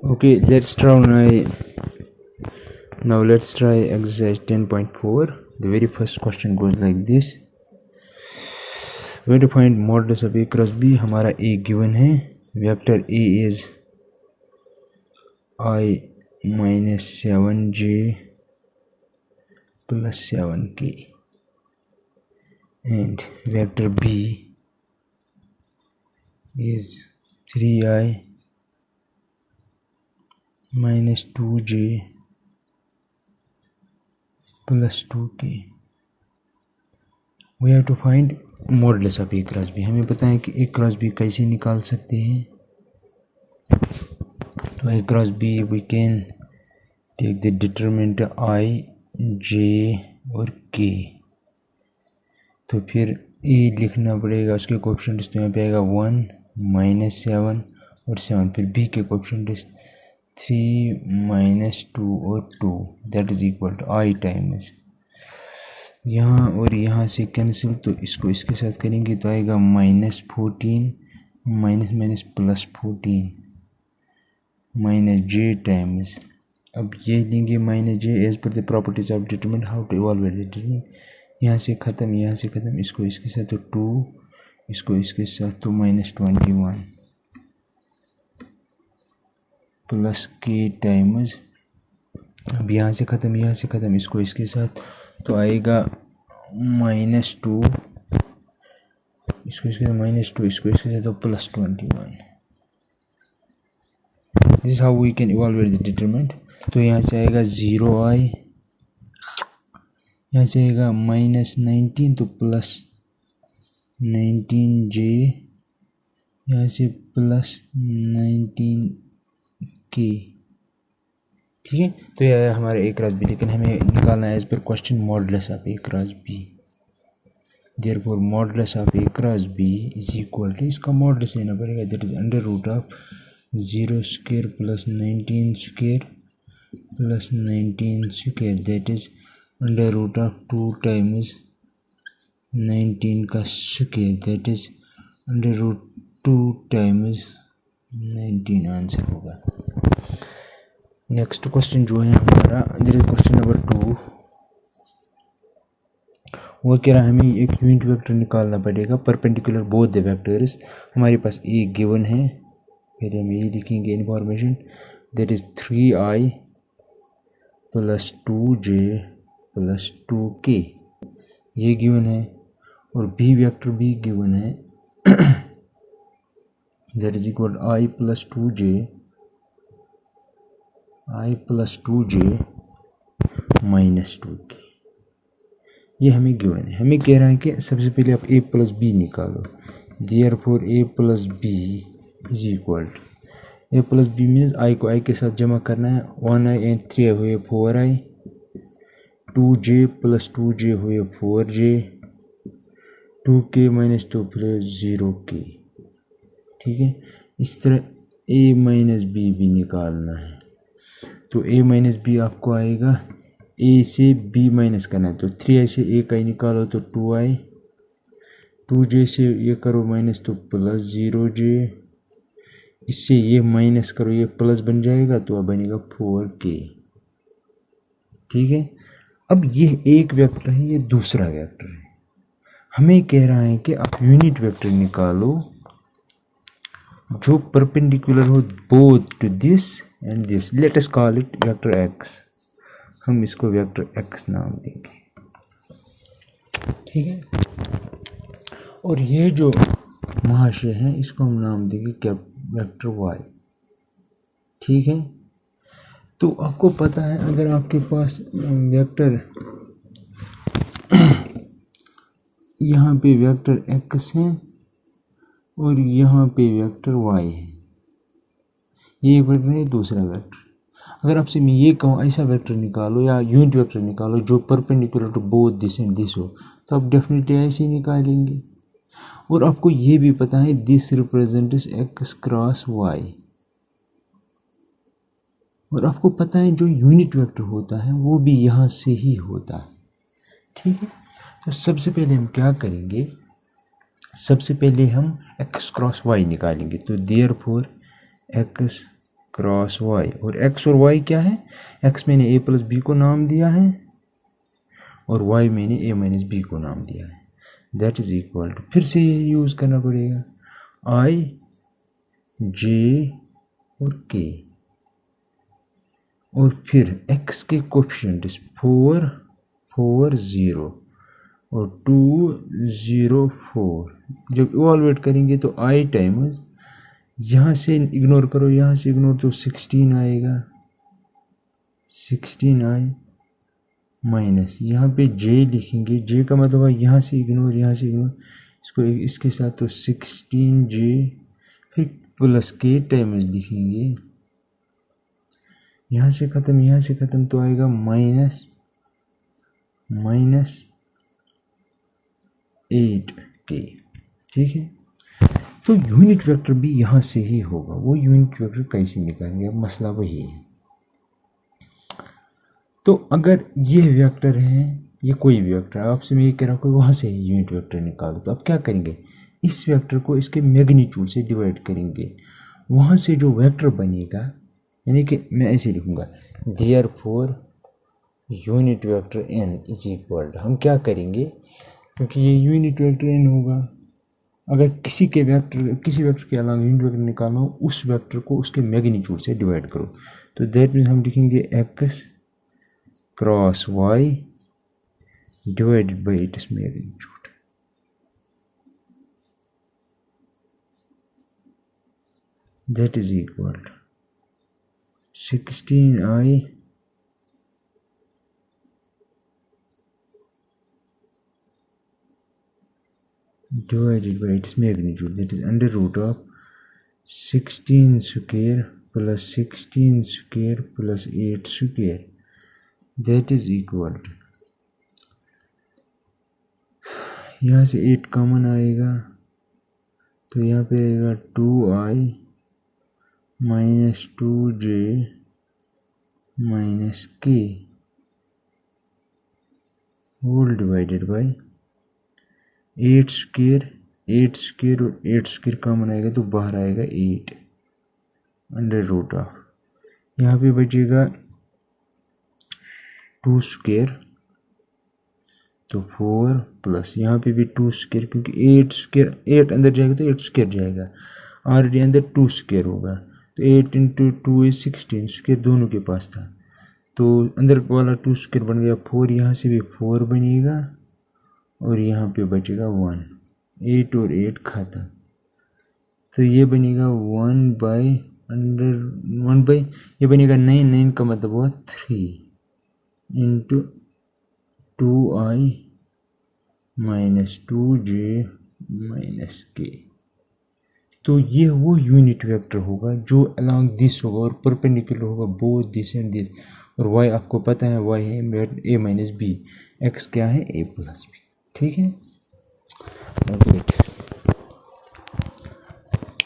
Okay, let's try exercise 10.4. The very first question goes like this. Where to find modulus of A cross B? हमारा A given है. Vector A is I minus 7j plus 7k, and vector B is 3I minus 2j plus 2k. We have to find modulus of A cross B. हमें पता है कि A cross B कैसे निकाल सकते हैं. तो A cross B we can take the determinant I, J और K. तो फिर A लिखना पड़ेगा, उसके कोएफिशिएंट्स तो यहाँ पे आएगा 1 माइनस 7 और 7. फिर B के कोएफिशिएंट्स 3 माइनस 2 और 2, that is equal to I times यहाँ और यहाँ से कैंसिल. तो इसको इसके साथ करेंगे तो आएगा -14 minus minus plus 14 minus j times. अब ये लेंगे माइनस j as per the properties of determinant. How to evaluate the determinant. यहाँ से ख़त्म, यहाँ से ख़त्म, इसको इसके साथ तो 2, इसको इसके साथ तो -21 प्लस k टाइम्स. अब यहाँ से ख़त्म, यहाँ से ख़त्म, इसको इसके साथ तो आएगा -2, इसको इसके साथ -2, इसको इसके साथ तो +21. This how we can evaluate the determinant. तो यहाँ से आएगा 0i, यहाँ से आएगा -19 तो प्लस 19j, यहाँ से प्लस 19k. ठीक है. तो यह है हमारे A क्रॉस B, लेकिन हमें निकालना है as per question modulus of A cross B. Therefore modulus of A cross B is equal to, इसका मॉडुलस लेना पड़ेगा, that is under root of 0 square plus 19 square plus 19 square, that is under root of 2 times 19 का square, that is under root 2 times 19. Answer होगा. Next question जो है हमारा, there is question number 2. वो कह रहा है हमें एक यूनिट वेक्टर निकालना पड़ेगा परपेंडिकुलर बोथ द वेक्टर्स. हमारे पास ए गिवन है, पहले हम ये लिखेंगे information, that is 3i plus 2j plus 2k. ये गिवन है. और बी वेक्टर भी गिवन है, that is equal i plus 2j minus 2k. ये हमें गिवन है. हमें कह रहा है कि सबसे पहले आप a प्लस बी निकालो. Therefore a plus B is equal to, a plus B means i को i के साथ जमा करना है. 1i एंड 3 हुए 4i, 2j प्लस 2j हुए 4j, 2k माइनस 2 फिर 0k. ठीक है. इस तरह a माइनस बी भी निकालना है. तो a माइनस बी आपको आएगा, a से b माइनस करना है तो 3i से a का ही निकालो तो 2i, 2j से ये करो माइनस तो प्लस 0j, इससे ये माइनस करो ये प्लस बन जाएगा तो अब बनेगा 4k. ठीक है. अब ये एक वेक्टर है, ये दूसरा वेक्टर है. हमें कह रहा है कि आप यूनिट वेक्टर निकालो जो परपेंडिकुलर हो both to this and this. Let us call it vector x. हम इसको वेक्टर x नाम देंगे. ठीक है. और ये जो महाशय है इसको हम नाम देंगे वेक्टर y. ठीक है. तो आपको पता है अगर आपके पास वेक्टर यहाँ पे वेक्टर x है और यहाँ पे वेक्टर y है, ये वेक्टर है दूसरा वेक्टर. अगर आपसे मैं ये कहूँ ऐसा वेक्टर निकालो या यूनिट वेक्टर निकालो जो perpendicular to both this and this हो, तो आप डेफिनेटली ऐसे ही निकालेंगे. और आपको ये भी पता है this represents x cross y. और आपको पता है जो यूनिट वेक्टर होता है वो भी यहाँ से ही होता है. ठीक है. तो सबसे पहले हम क्या करेंगे, सबसे पहले हम x क्रॉस y निकालेंगे. तो देयरफॉर x क्रॉस वाई, और एक्स और वाई क्या है, एक्स मैंने ए प्लस बी को नाम दिया है और वाई मैंने ए माइनस बी को नाम दिया है, दैट इज इक्वल टू, फिर से ये यूज़ करना पड़ेगा, आई जे और के, और फिर x के कोफिशिएंट 4 4 0 और 2 0 4, जब इवालुएट करेंगे तो i टाइम्स, यहाँ से इग्नोर करो, यहाँ से इग्नोर, तो 16 आएगा, 16i माइनस, यहाँ पे j लिखेंगे, j का मतलब है यहाँ से इग्नोर, यहाँ से इग्नोर, इसको इसके साथ, तो 16j, फिर प्लस के टाइम्स लिखेंगे, यहाँ से ख़त्म, यहाँ से ख़त्म, तो आएगा माइनस 8k, ठीक है। तो यूनिट वेक्टर भी यहाँ से ही होगा, वो यूनिट वेक्टर कैसे निकालेंगे, अब मसला वही है। तो अगर ये वेक्टर है, ये कोई भी वेक्टर है, आपसे मैं ये कह रहा हूँ वहाँ से ही यूनिट वेक्टर निकाल दो, तो अब क्या करेंगे, इस वेक्टर को इसके मैग्नीट्यूड से डिवाइड करेंगे, वहाँ से जो वेक्टर बनेगा, यानी कि मैं ऐसे लिखूँगा, therefore unit vector n is equal, हम क्या करेंगे, क्योंकि ये यूनिट वेक्टर n होगा, अगर किसी वेक्टर के अलावा यूनिट वेक्टर निकालना हो, उस वेक्टर को उसके मैग्नीट्यूड से डिवाइड करो, तो दैट मीन्स हम लिखेंगे x cross y divided by its magnitude, that is equal 16i divided by its magnitude, that is under root of 16 square plus 16 square plus 8 square, that is equal to, यहाँ से 8 common आएगा, तो यहाँ पे आएगा 2i minus 2j minus k whole divided by 8 square, 8 square और 8 square common आएगा, तो बाहर आएगा 8 अंडर रूट ऑफ, यहाँ पे बचेगा 2 स्क्वायर, तो 4 प्लस यहाँ पे भी 2 स्क्वायर, क्योंकि 8 स्क्वायर 8 अंदर जाएगा तो 8 स्क्वायर जाएगा, ऑलरेडी अंदर 2 स्क्वायर होगा, तो 8 इंटू 2 इज 16 स्क्वायर दोनों के पास था, तो अंदर वाला 2 स्क्वायर बन गया 4, यहाँ से भी 4 बनेगा और यहाँ पे बचेगा 1, 8 और 8 खाता, तो ये बनेगा 1 बाई ये बनेगा 9, 9 का मतलब हुआ 3 into 2i minus 2j minus k, तो ये वो यूनिट वेक्टर होगा जो अलोंग दिस होगा और परपेंडिकुलर होगा बोथ दिस एंड दिस, और y आपको पता है y है a माइनस बी, x क्या है a प्लस बी, ठीक है।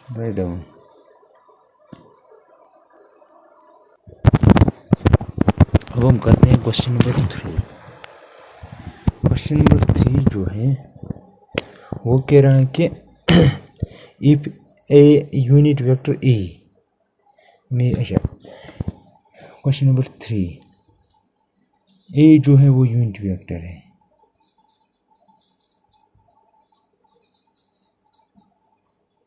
राइट डाउन, अब हम करते हैं क्वेश्चन नंबर 3। क्वेश्चन नंबर 3 जो है वो कह रहा है कि if a unit vector A में, अच्छा क्वेश्चन नंबर 3, ए जो है वो यूनिट वेक्टर है,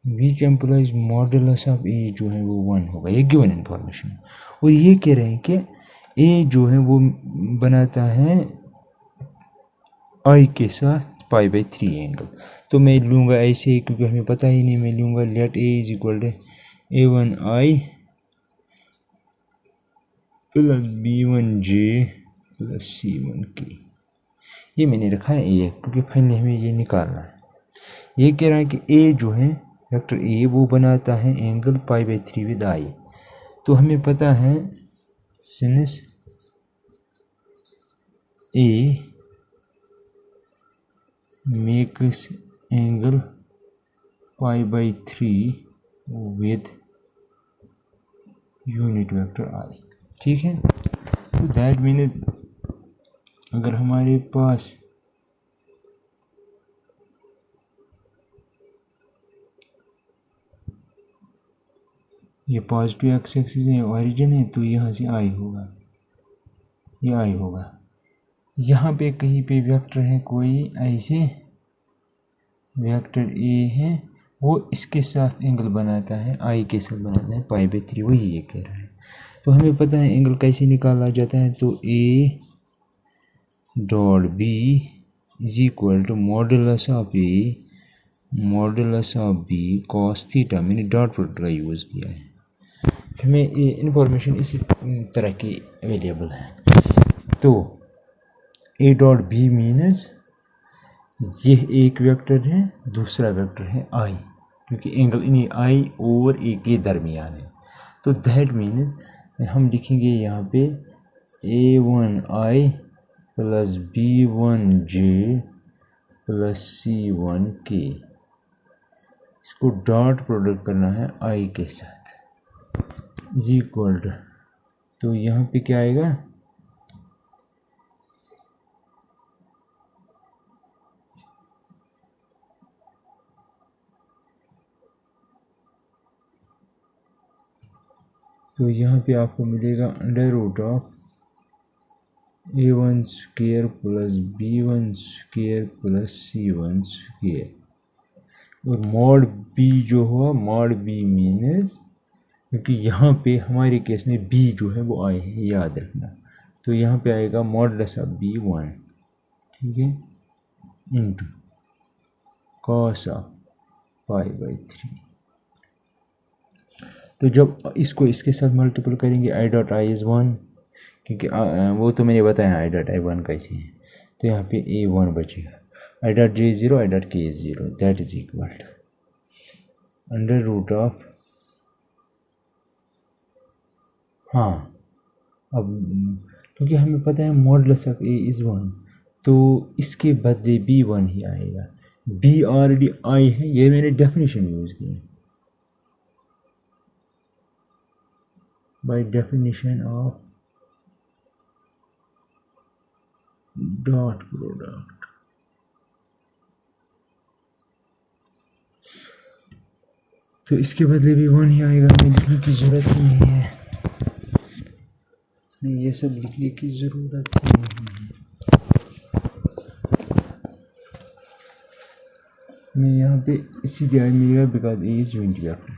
विच एम्प्लॉइज मॉडुलस ऑफ ए जो है वो 1 होगा, ये गिवन इन्फॉर्मेशन, और ये कह रहे हैं कि ए जो है वो बनाता है आई के साथ π/3 एंगल, तो मैं लूँगा ऐसे ही क्योंकि हमें पता ही नहीं, मैं लूँगा let A is equal to a1i plus b1j plus c1k, ये मैंने रखा है ए क्योंकि फाइनली हमें ये निकालना है। ये कह रहा है कि ए जो है वेक्टर ए वो बनाता है एंगल π/3 विद आई, तो हमें पता है since A makes angle π/3 with unit vector I, ठीक है। तो दैट मीन्स अगर हमारे पास ये पॉजिटिव एक्स एक्सिस है, ओरिजिन है, तो यहाँ से आई होगा, ये आई होगा। यहाँ पे कहीं पे वेक्टर है कोई ऐसे, वेक्टर ए है, वो इसके साथ एंगल बनाता है, आई के साथ बनाता है π/3, वही ये कह रहा है। तो हमें पता है एंगल कैसे निकाला जाता है, तो A dot B is equal to modulus of A modulus of B cos theta. मैंने डॉट प्रोडक्ट का यूज़ किया है, हमें ये इंफॉर्मेशन इसी तरह की अवेलेबल है। तो ए डॉट बी मीन्स ये एक वेक्टर है, दूसरा वेक्टर है आई, क्योंकि एंगल इन्हीं आई और ए के दरमियान है। तो दैट मीन्स हम लिखेंगे यहाँ पे a1i plus b1j plus c1k, इसको डॉट प्रोडक्ट करना है आई के साथ इज इक्वल टू, तो यहाँ पे क्या आएगा, तो यहाँ पे आपको मिलेगा under root of a1 square plus b1 square plus c1 square, और मॉड b जो हुआ, मॉड b मीन्स, क्योंकि यहाँ पे हमारे केस में b जो है वो आए हैं, याद रखना, तो यहाँ पे आएगा मॉडुलस ऑफ b1, ठीक है, इंटू कॉस ऑफ π/3। तो जब इसको इसके साथ मल्टीपल करेंगे आई डॉट आई इज़ 1, क्योंकि वो तो मैंने बताया आई डॉट आई 1 कैसे है, तो यहाँ पे a1 बचेगा, I dot J 0, I dot K 0, that is equal to under root of, हाँ अब क्योंकि हमें पता है मॉडुलस ऑफ ए इज़ 1, तो इसके बदले b1 ही आएगा, b ऑलरेडी आई है, ये मैंने डेफिनेशन यूज़ की है, by definition of dot product। तो इसके बदले भी 1 ही आएगा, हमें लिखने की ज़रूरत ही नहीं है, हमें ये सब लिखने की ज़रूरत ही नहीं है। मैं यहाँ पे इसी ध्यान मिलेगा because A is unit vector,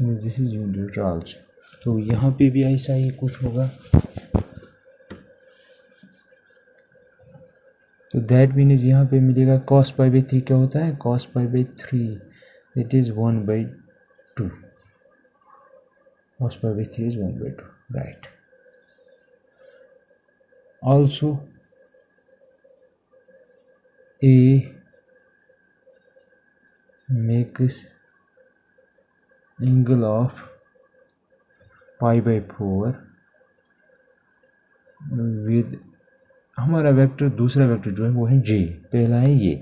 this is unit vector also, तो यहाँ पे भी ऐसा ही कुछ होगा। तो दैट मीन्स यहाँ पे मिलेगा cos π/3 क्या होता है, cos π/3 it is 1/2, cos π/3 is 1/2, right. Also a makes angle of π/4 with, हमारा वेक्टर दूसरा वेक्टर जो है वो है j, पहला है ये,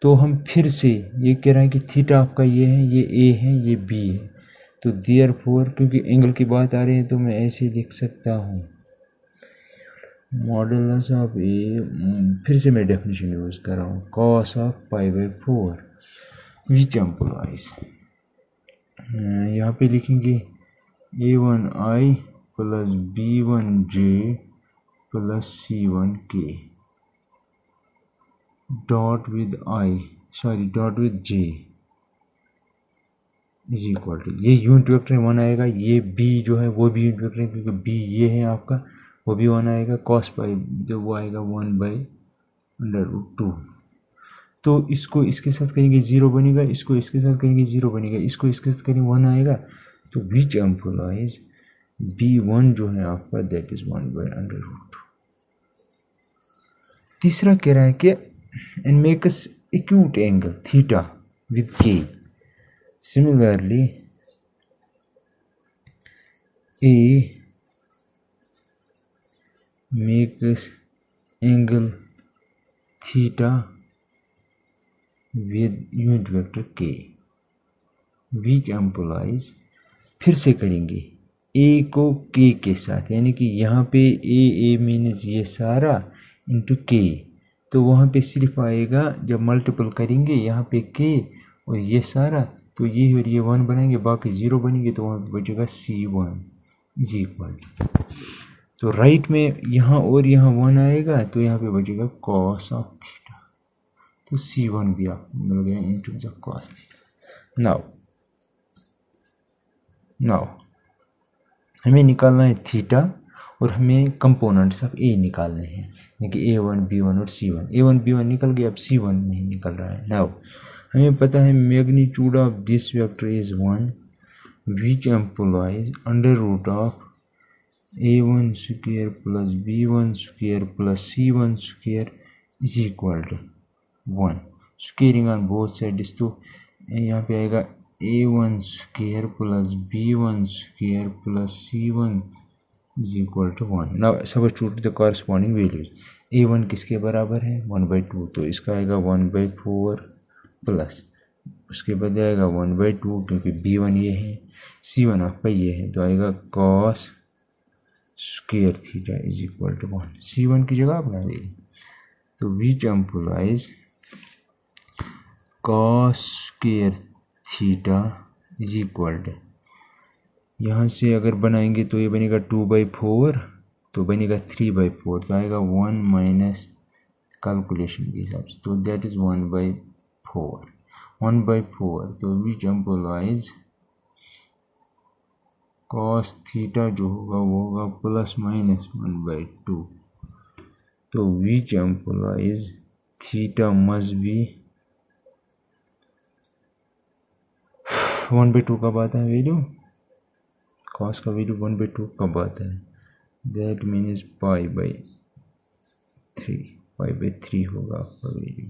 तो हम फिर से ये कह रहे हैं कि थीटा आपका ये है, ये a है, ये b है, तो देयरफॉर क्योंकि एंगल की बात आ रही है तो मैं ऐसे लिख सकता हूँ मॉडुलस ऑफ ए, फिर से मैं डेफिनेशन यूज़ कर रहा हूँ, cos ऑफ π/4 विच एम्प्लॉइज, यहाँ पे लिखेंगे a1i plus b1j plus c1k dot with I, sorry dot with j is equal to, ये यूनिट वेक्टर 1 आएगा, ये b जो है वो भी यूनिट वेक्टर है क्योंकि b ये है आपका, वो भी 1 आएगा, cos π जो वो आएगा 1/√2। तो इसको इसके साथ करेंगे 0 बनेगा, इसको इसके साथ करेंगे 0 बनेगा, इसको इसके साथ करेंगे 1 आएगा, तो विच एम्प्लॉइज b1 जो है आपका दैट इज 1/√2। तीसरा कह रहा है कि and make acute angle theta with k, similarly a makes angle theta with unit vector k which implies, फिर से करेंगे a को k के साथ, यानी कि यहाँ पे a मीन्स ये सारा इंटू k, तो वहाँ पे सिर्फ आएगा जब मल्टीपल करेंगे यहाँ पे k और ये सारा, तो ये और ये 1 बनाएंगे, बाकी 0 बनेंगे, तो वहाँ पे बचेगा C1 इज इक्वल। तो राइट में यहाँ और यहाँ 1 आएगा, तो यहाँ पे बचेगा cos ऑफ थीटा। तो C1 भी आपको मिल गया in terms of cos theta. Now हमें निकालना है थीटा और हमें कंपोनेंट्स ऑफ ए निकालने हैं, यानी कि A1 B1 और C1। A1 B1 निकल गया, अब C1 नहीं निकल रहा है। नाउ हमें पता है magnitude of this vector is 1 which implies under root of A1 square plus B1 square plus C1 square is equal to 1। Squaring on both sides, तो यहाँ पे आएगा A1 square plus B1 square plus C1 is equal to 1। Now substitute the corresponding values. A1 किसके बराबर है 1/2, तो इसका आएगा 1/4 प्लस उसके बाद आएगा 1/2 क्योंकि B1 ये है, C1 आपका ये है, तो आएगा cos square theta is equal to 1। C1 की जगह बना देंगे, तो which implies cos square theta is equal to, यहाँ से अगर बनाएंगे तो ये बनेगा 2/4, तो बनेगा 3/4, तो आएगा 1 माइनस कैलकुलेशन के हिसाब से, तो दैट इज 1/4। तो विच एम्प्लॉइज cos थीटा जो होगा वो होगा प्लस माइनस 1/2, तो which employees theta must be 1/2 कब आता है वैल्यू, cos का वैल्यू 1/2 कब आता है, दैट मीन्स पाई/3 होगा आपका वैल्यू।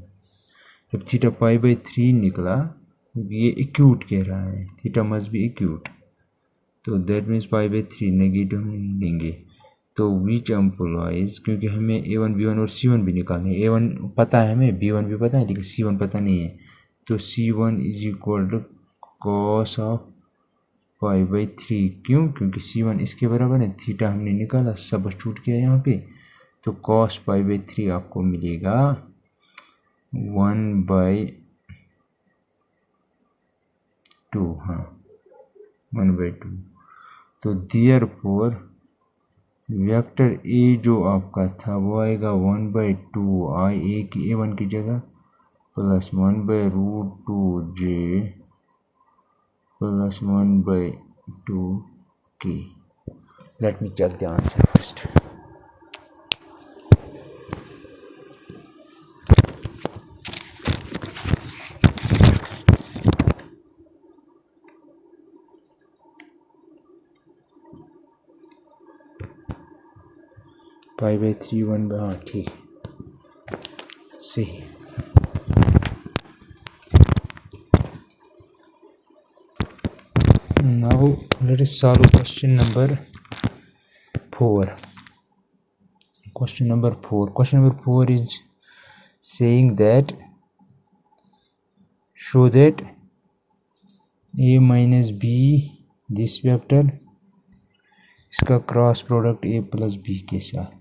जब थीटा पाई/3 निकला, ये एक्यूट कह रहा है, थीटा मस्ट बी एक्यूट, तो दैट मीन्स पाई/3 नेगेटिव नहीं लेंगे। तो विच एम्प्लॉइज, क्योंकि हमें A1 B1 और C1 भी निकालने हैं, A1 पता है हमें, B1 भी पता है, लेकिन C1 पता नहीं है, तो C1 is equal to cos of पाई/3। क्यों, क्योंकि C1 इसके बराबर है, थीटा हमने निकाला, सब्स्टिट्यूट किया यहाँ पे, तो cos पाई/3 आपको मिलेगा 1/2, हाँ 1/2। तो देयरफॉर वेक्टर ए जो आपका था वो आएगा 1/2 A1 की जगह plus 1/√2J plus 1/2K। Let me check the answer first. पाई/3 1, हाँ ठीक सही। Now let us solve question number 4. Question number 4 is saying that show that A minus B this vector, इसका cross product A plus B के साथ,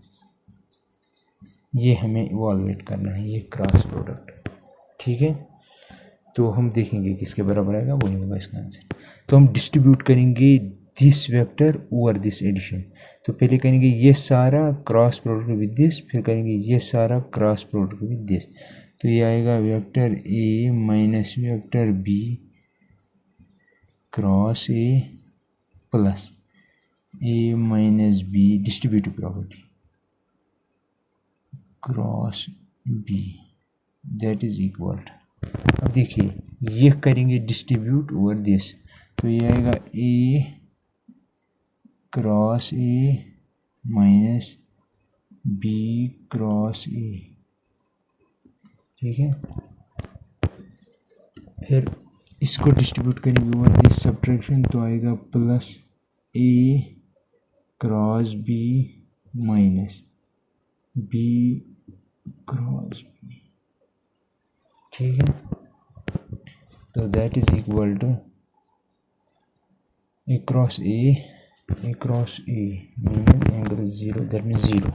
ये हमें इवॉल्वेट करना है, ये क्रॉस प्रोडक्ट, ठीक है। तो हम देखेंगे किसके बराबर आएगा, वही होगा इसका आंसर। तो हम डिस्ट्रीब्यूट करेंगे this vector over this addition. तो पहले करेंगे ये सारा क्रॉस प्रोडक्ट विद दिस, फिर करेंगे ये सारा क्रॉस प्रोडक्ट विद दिस। तो ये आएगा vector A minus vector B cross A plus A minus B distributive property cross B, that is equal. अब देखिए ये करेंगे डिस्ट्रीब्यूट ओवर दिस, तो ये आएगा A cross A minus B cross A, ठीक है। फिर इसको डिस्ट्रीब्यूट करेंगे ओवर दिस सब्ट्रैक्शन, तो आएगा plus A cross B minus B cross B, ठीक है। तो that is equal to A cross A minus angle 0, that means 0,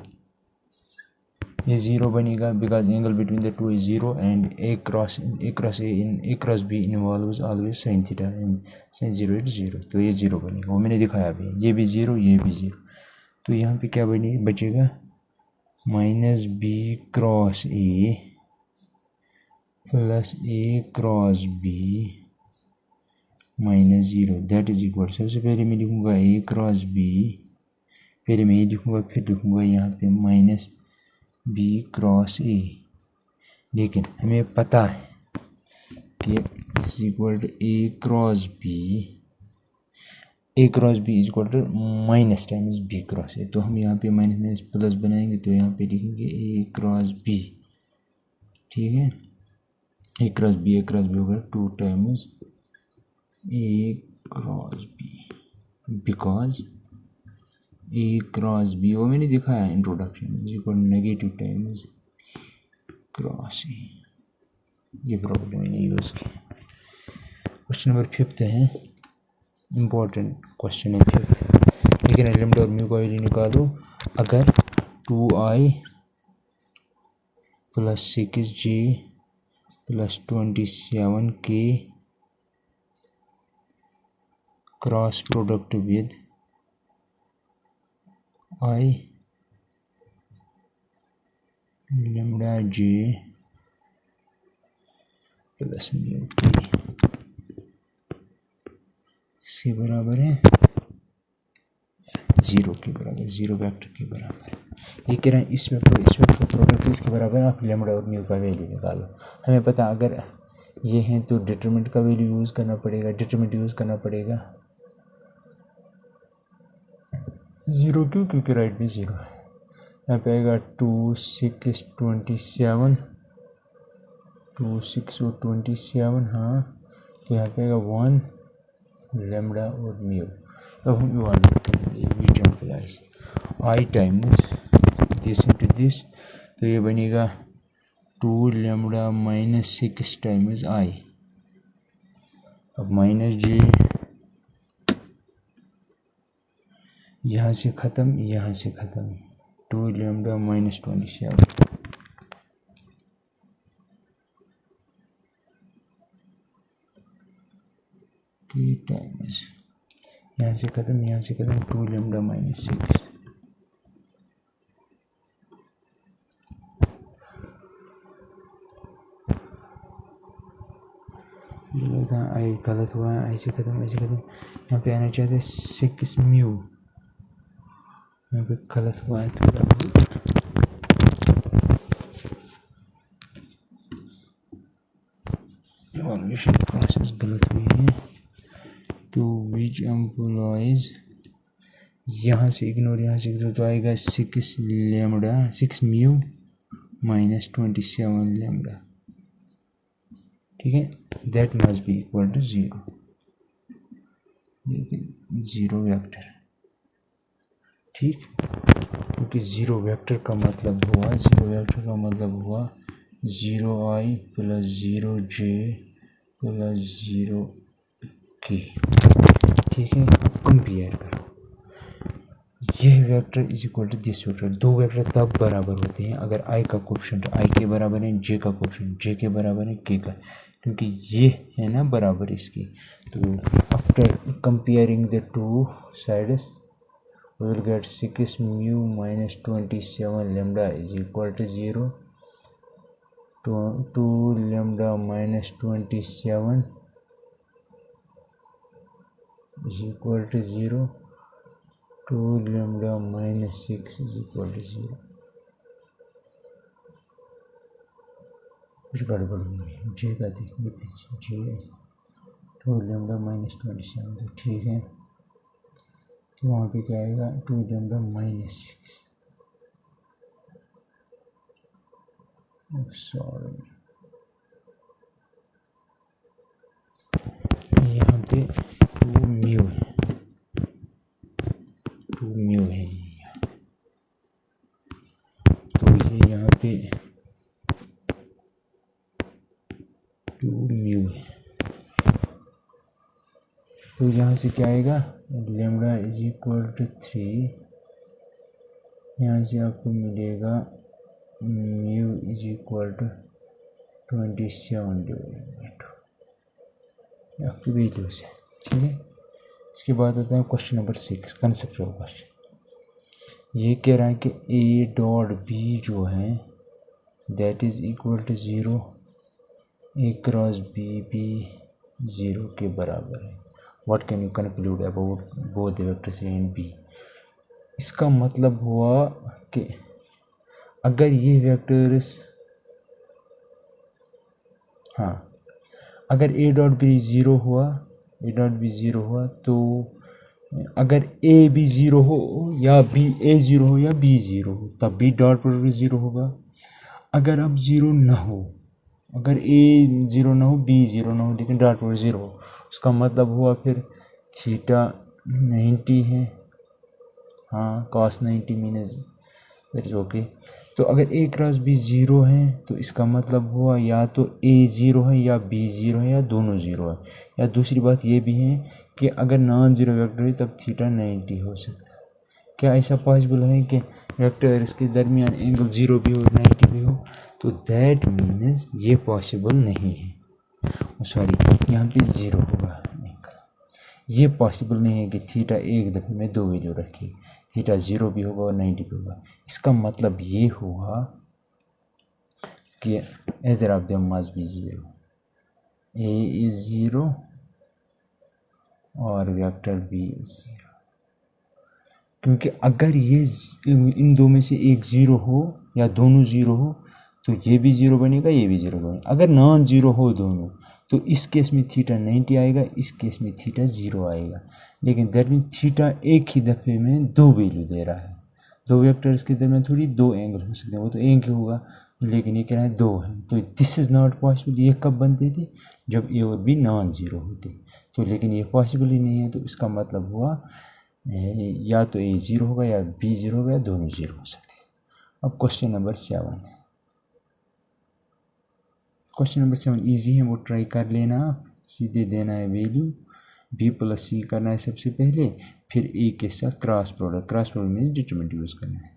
ये ज़ीरो बनेगा because angle between the two is zero and A cross B involves always sine theta and sine zero it zero, तो ये zero बनेगा, वो मैंने दिखाया अभी, ये भी ज़ीरो ये भी ज़ीरो। तो यहाँ पे क्या बचेगा minus B cross A plus A cross B minus zero that is equal, सबसे पहले मैं लिखूँगा ए क्रॉस बी, पहले मैं ये लिखूँगा फिर लिखूँगा यहाँ पे माइनस बी क्रॉस ए। लेकिन हमें पता है कि is equal to A cross B is equal to minus times B cross A, तो हम यहाँ पे माइनस माइनस प्लस बनाएंगे, तो यहाँ पे लिखेंगे ए क्रॉस बी, ठीक है, ए क्रॉस बी होगा two times A cross B, because A cross B वो मैंने दिखाया introduction is equal negative times cross A, ये प्रॉब्लम मैंने यूज़ की। क्वेश्चन नंबर 5 है, इम्पोर्टेंट क्वेश्चन है 5, लेकिन लैम्डा और म्यू का वैल्यू निकालो अगर 2i plus 6j plus 27k cross product with i lambda j plus mu k इसके बराबर है ज़ीरो के बराबर, ज़ीरो वेक्टर के बराबर। ये कह रहे हैं इस वेक्टर प्रोडक्ट इसके बराबर आप लैम्डा और म्यू का वैल्यू निकालो। हमें पता अगर ये हैं तो डिटरमिनेंट का वैल्यू यूज़ करना पड़ेगा, ज़ीरो क्यों, क्योंकि राइट में ज़ीरो है। यहाँ पे आएगा 2 6 27 हाँ, तो यहाँ पे आएगा 1 लैम्डा और म्यू। अब हम इवाल्यूएट करेंगे वी टेम्पलाइज I times this into this, तो ये बनेगा 2 लैम्डा माइनस 6 टाइम्स आई, अब माइनस जे यहाँ से ख़त्म 2 लैम्डा माइनस 27 के टाइम्स यहाँ से ख़त्म 2 लैम्डा माइनस 6, आई गलत हुआ है, ऐसे ख़त्म यहाँ पे आना चाहिए 6 म्यू, यहाँ पे गलत हुआ है थोड़ा, इवैल्यूएशन प्रोसेस गलत हुई है, तो विच एम्प्लॉइज यहाँ से इग्नोर तो आएगा 6 म्यू माइनस 27 लैम्डा, ठीक है, that must be equal to zero, लेकिन ज़ीरो वेक्टर, ठीक, क्योंकि ज़ीरो वेक्टर का मतलब हुआ 0i plus 0j plus 0k, ठीक है। कंपेयर करो यह vector is equal to this vector, दो वेक्टर तब बराबर होते हैं अगर i का कोएफिशिएंट i के बराबर है, j का कोएफिशिएंट j के बराबर है, k का, क्योंकि ये है ना बराबर इसकी। तो after comparing the two sides we will get 6 mu minus 27 lambda is equal to 0, 2 lambda minus 27 is equal to 0, 2 lambda minus 6 is equal to 0। कुछ गड़बड़ हुई है, जे का देखिए जे 2 lambda minus 27, तो ठीक है, तो वहाँ पे क्या आएगा 2 लैम्डा माइनस 6, सॉरी यहाँ पे 2 म्यू है तो ये यहाँ पे 2 म्यू है, तो यहाँ से क्या आएगा लैम्डा इज इक्वल टू 3, यहाँ से आपको मिलेगा mu is equal to 27 divided आपकी वैल्यूज है। ठीक है, इसके बाद होता है क्वेश्चन नंबर 6, कंसेप्चुअल क्वेश्चन। ये कह रहा है कि ए डॉट बी जो है that is equal to 0, A cross B भी 0 के बराबर है। What can you conclude about both the vectors A and B. इसका मतलब हुआ कि अगर ये वेक्टर्स, हाँ, अगर ए डॉट बी 0 हुआ, ए डॉट बी 0 हुआ, तो अगर ए भी 0 हो या बी ए 0 हो या बी 0 हो तब भी डॉट प्रोडक्ट 0 होगा। अगर अब 0 ना हो, अगर ए 0 ना हो बी 0 ना हो लेकिन डॉट प्रोडक्ट 0 हो, उसका मतलब हुआ फिर थीटा 90 है, हाँ cos 90 मीनस दैट ओके। तो अगर ए क्रॉस बी 0 है तो इसका मतलब हुआ या तो ए 0 है या बी 0 है या दोनों 0 है। या दूसरी बात ये भी है कि अगर नॉन जीरो वेक्टर है तब थीटा 90 हो सकता है। क्या ऐसा पॉसिबल है कि वेक्टर इसके दरमियान एंगल 0 भी हो 90 भी हो? तो दैट मीन्स ये पॉसिबल नहीं है। सॉरी, यहाँ पे 0 होगा, ये पॉसिबल नहीं है कि थीटा एक दफ़े में दो वैल्यू रखे, थीटा 0 भी होगा और 90 भी होगा। इसका मतलब ये हुआ कि either of them must be 0, a is 0 और वेक्टर b is 0। क्योंकि अगर ये इन दो में से एक 0 हो या दोनों 0 हो तो ये भी 0 बनेगा, ये भी 0 बनेगा। अगर नॉन 0 हो दोनों तो इस केस में थीटा 90 आएगा, इस केस में थीटा 0 आएगा। लेकिन दैट मीन थीटा एक ही दफ़े में दो वैल्यू दे रहा है। दो वेक्टर्स के दरमियान थोड़ी दो एंगल हो सकते हैं, वो तो एक ही होगा, लेकिन ये कह रहा है दो है। तो दिस इज़ नॉट पॉसिबल। ये कब बनते थे? जब ए और बी नॉन 0 होते। तो लेकिन ये पॉसिबल ही नहीं है। तो इसका मतलब हुआ या तो ए 0 होगा या बी 0 होगा या दोनों 0 हो सकते हैं। अब क्वेश्चन नंबर 7 है। क्वेश्चन नंबर 7 ईजी है, वो ट्राई कर लेना। आप सीधे देना है वैल्यू, बी प्लस सी करना है सबसे पहले, फिर ए के साथ क्रॉस प्रोडक्ट में डिटरमिनेंट यूज़ करना है।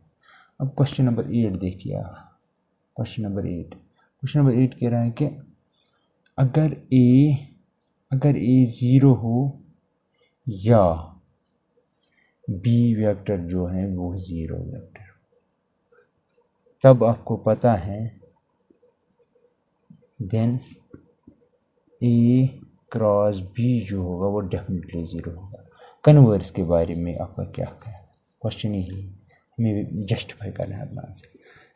अब क्वेश्चन नंबर 8 देखिए आप। क्वेश्चन नंबर 8 कह रहा है कि अगर ए 0 हो या बी वेक्टर जो है वो 0 वेक्टर, तब आपको पता है देन ए क्रॉस बी जो होगा वो डेफिनेटली 0 होगा। कन्वर्स के बारे में आपका क्या है? क्वेश्चन ही हमें जस्टिफाई करना है अपना आंसर।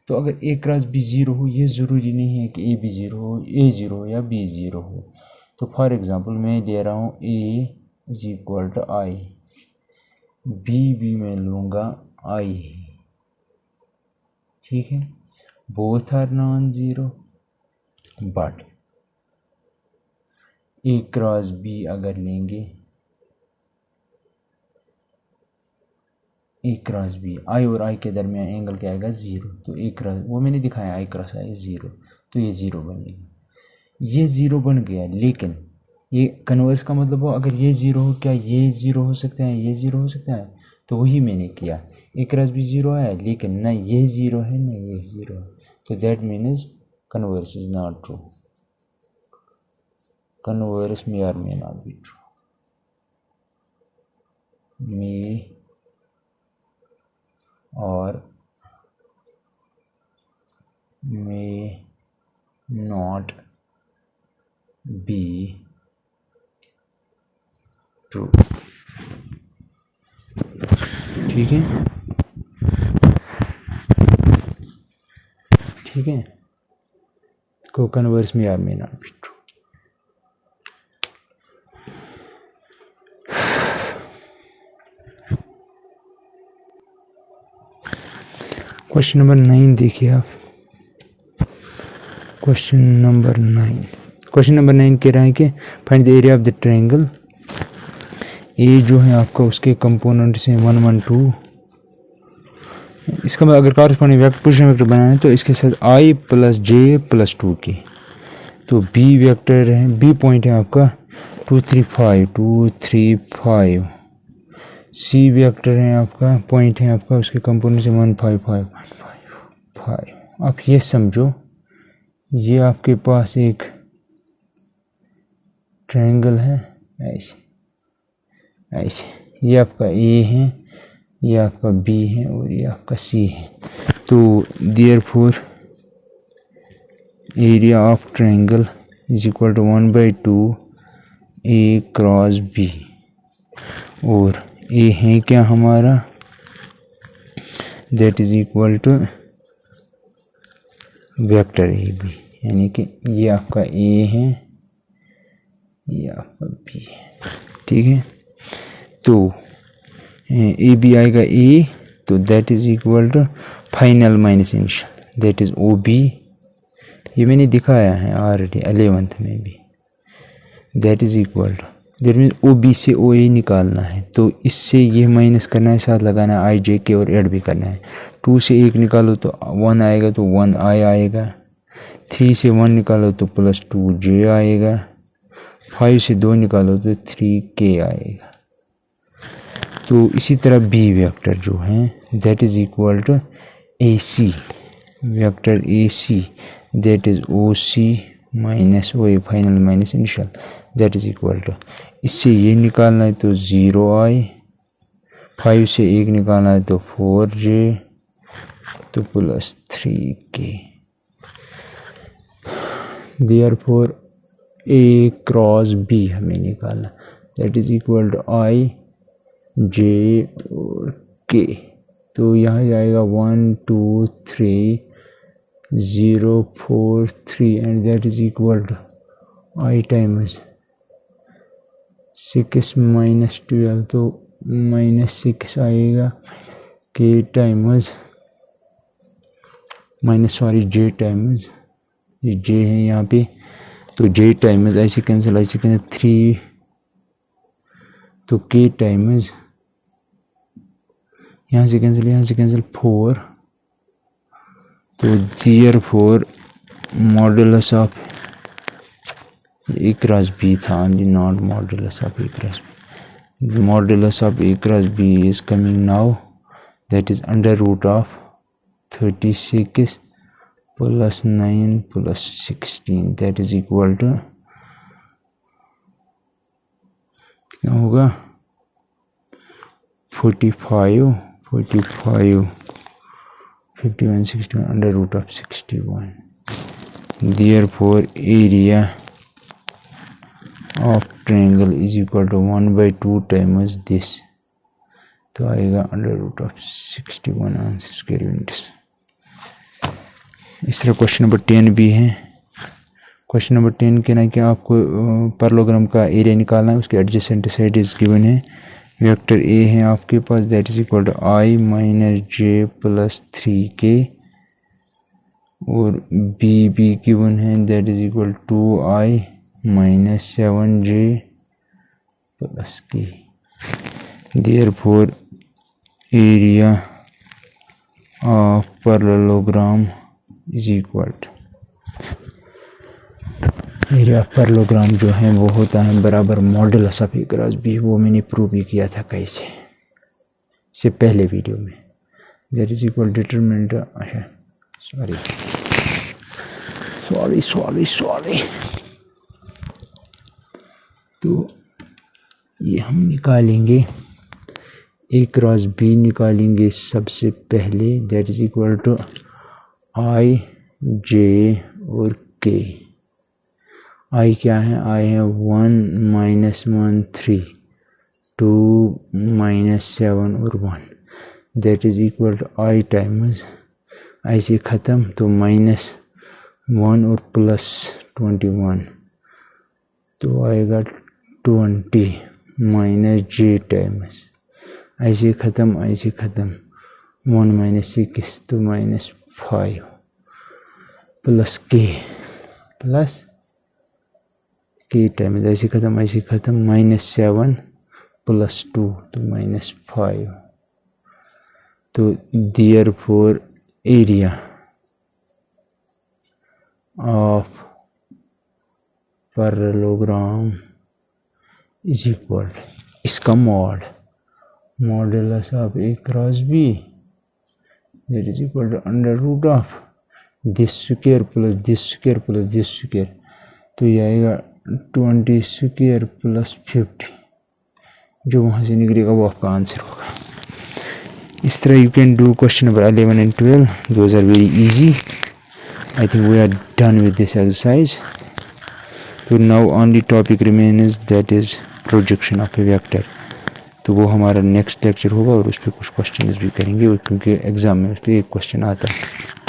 तो अगर ए क्रॉस बी 0 हो, ये ज़रूरी नहीं है कि ए बी 0 हो, ए 0 हो या बी 0 हो। तो फॉर एग्ज़ाम्पल मैं दे रहा हूँ A is equal to I, B भी मैं लूँगा आई, ठीक है। Both are non zero, but A cross B अगर लेंगे, ए क्रॉस बी, आई और आई के दरमियान एंगल क्या आएगा? 0। तो ए क्रॉस, वो मैंने दिखाया आई क्रॉस आई 0, तो ये 0 बनेगा। ये 0 बन गया, लेकिन ये कन्वर्स का मतलब हो अगर ये 0 हो, क्या ये 0 हो सकते हैं? ये 0 हो सकता है। तो वही मैंने किया, ए क्रॉस बी 0 आया, लेकिन ना ये 0 है ना ये 0 है। तो that means converse is not true. Converse may or may not be true. May or may not be true. ठीक है, ठीक है। को कन्वर्स में और may not be true. Question number 9 देखिए आप। क्वेश्चन नंबर 9 कह रहा है कि find the area of the triangle. A जो है आपका उसके कंपोनेंट्स हैं 1 1 2। इसका अगर कॉरस्पॉन्डिंग वेक्टर पोजीशन वेक्टर बनाना है तो इसके साथ i प्लस जे प्लस 2 की। तो बी वेक्टर है, बी पॉइंट है आपका 2 3 5 2 3 5। सी वेक्टर है आपका, पॉइंट है आपका, उसके कंपोनेंट से 1 5 5 1 5 5। आप ये समझो, ये आपके पास एक ट्रायंगल है ऐसे ऐसे, ये आपका ए है, ये आपका बी है और ये आपका सी है। तो therefore area of triangle is equal to 1/2 A cross B, और ए है क्या हमारा, that is equal to vector A B, यानी कि ये आपका ए है, ये आपका बी है, ठीक है। तो ए बी आएगा ए, तो that is equal to final minus initial, that is O B, ये मैंने दिखाया है ऑलरेडी 11th में भी, that is equal to, that means O B से ओ ए निकालना है, तो इससे ये माइनस करना है, साथ लगाना है आई जे के और ऐड भी करना है। 2 से 1 निकालो तो 1 आएगा, तो 1 आई आएगा। 3 से 1 निकालो तो प्लस 2 जे आएगा। 5 से 2 निकालो तो 3 के आएगा। तो इसी तरह बी वेक्टर जो है that is equal to A C, vector A C that is O C minus O A final minus initial, that is equal to, इससे ये निकालना है तो 0 आई, 5 से 1 निकालना है तो 4 जे, तो प्लस 3 के। देयरफॉर ए क्रॉस बी हमें निकालना, दैट इज इक्वल टू आई जे और के। तो यहाँ जाएगा 1 2 3 0 4 3 and that is equal to I times 6 minus 12, तो -6 आएगा, के टाइम्स जे टाइम्स, ये जे है यहाँ पे, तो जे टाइम्स ऐसे कैंसिल 3, तो के टाइम्स यहाँ से कैंसिल 4, तो therefore modulus of a cross b था, not modulus of a cross b, modulus of a cross B is coming now, that is under root of 36 plus 9 plus 16, that is equal to कितना होगा 45 51 61 under root of 61। Therefore area of triangle is equal to 1/2 times this, तो आएगा under root of 61 answer square units. इस तरह question number 10 भी है। Question number 10 कहना है कि आपको पैरेललोग्राम का एरिया निकालना है, उसके एडजेसेंट साइड इज गिवन है, वेक्टर ए है आपके पास that is equal to i minus j plus 3 k, और बी भी गिवन है that is equal to i minus 7 j plus k. Therefore area of parallelogram is equal to, area of parallelogram जो है वो होता है बराबर modulus of a cross B, वो मैंने प्रूव भी किया था कैसे, इससे पहले वीडियो में, दैट इज इक्वल डिटरमिनेंट, अच्छा सॉरी, तो ये हम निकालेंगे ए क्रॉस बी निकालेंगे सबसे पहले, दैट इज इक्वल टू आई जे और के। आई क्या है, आई है 1 माइनस 1 3, 2 माइनस 7 और 1, that is equal to I times I से ख़त्म तो -1 और प्लस 21, तो आएगा 20 माइनस जे टाइम्स आई से ख़त्म 1 माइनस 6 तो -5 प्लस के टाइम्स ऐसे ख़त्म -7 प्लस 2 तो -5, तो therefore area of parallelogram is equal, इसका modulus of a cross b that is equal to under root of this square plus this square plus this square, तो ये आएगा 20 स्क्वायर प्लस 50, जो वहाँ से निकलेगा वो आपका आंसर होगा। इस तरह you can do question number 11 and 12, those are very easy. I think we are done with this exercise. तो now only topic remains, that is projection of a vector. तो वो हमारा नेक्स्ट लेक्चर होगा और उस पर कुछ क्वेश्चन भी करेंगे, क्योंकि एग्ज़ाम में उस पर एक क्वेश्चन आता है।